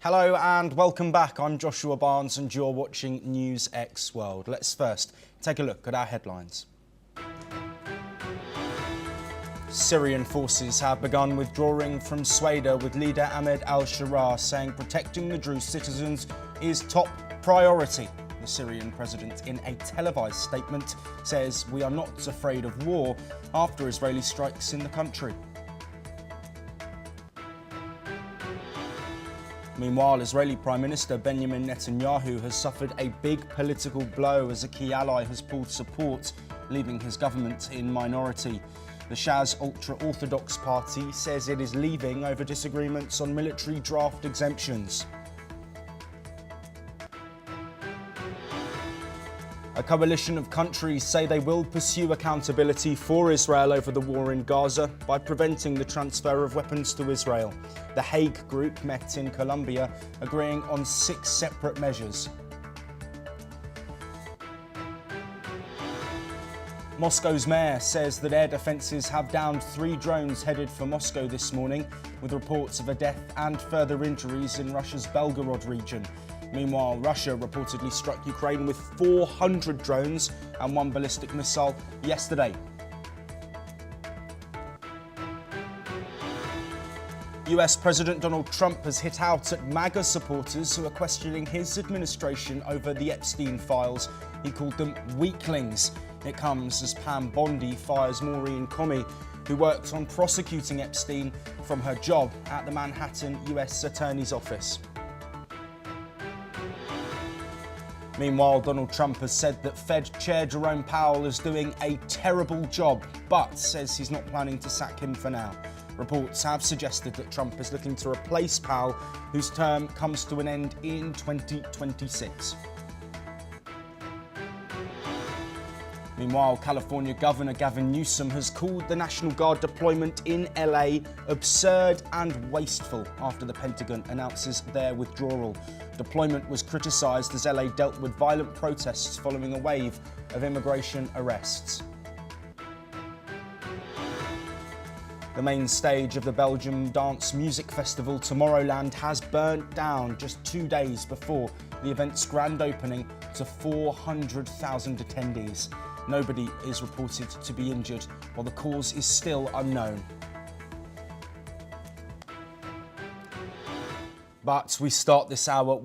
Hello and welcome back. I'm Joshua Barnes and you're watching NewsX World. Let's first take a look at our headlines. Syrian forces have begun withdrawing from Sweden, with leader Ahmed al-Sharaa saying protecting the Druze citizens is top priority. The Syrian president, in a televised statement, says we are not afraid of war after Israeli strikes in the country. Meanwhile, Israeli Prime Minister Benjamin Netanyahu has suffered a big political blow as a key ally has pulled support, leaving his government in minority. The Shas ultra-Orthodox party says it is leaving over disagreements on military draft exemptions. A coalition of countries say they will pursue accountability for Israel over the war in Gaza by preventing the transfer of weapons to Israel. The Hague Group met in Colombia, agreeing on 6 separate measures. Moscow's mayor says that air defences have downed 3 drones headed for Moscow this morning, with reports of a death and further injuries in Russia's Belgorod region. Meanwhile, Russia reportedly struck Ukraine with 400 drones and 1 ballistic missile yesterday. US President Donald Trump has hit out at MAGA supporters who are questioning his administration over the Epstein files. He called them weaklings. It comes as Pam Bondi fires Maureen Comey, who worked on prosecuting Epstein, from her job at the Manhattan US Attorney's Office. Meanwhile, Donald Trump has said that Fed Chair Jerome Powell is doing a terrible job, but says he's not planning to sack him for now. Reports have suggested that Trump is looking to replace Powell, whose term comes to an end in 2026. Meanwhile, California Governor Gavin Newsom has called the National Guard deployment in LA absurd and wasteful after the Pentagon announces their withdrawal. Deployment was criticised as LA dealt with violent protests following a wave of immigration arrests. The main stage of the Belgium dance music festival Tomorrowland has burnt down just 2 days before the event's grand opening to 400,000 attendees. Nobody is reported to be injured, while the cause is still unknown. But we start this hour with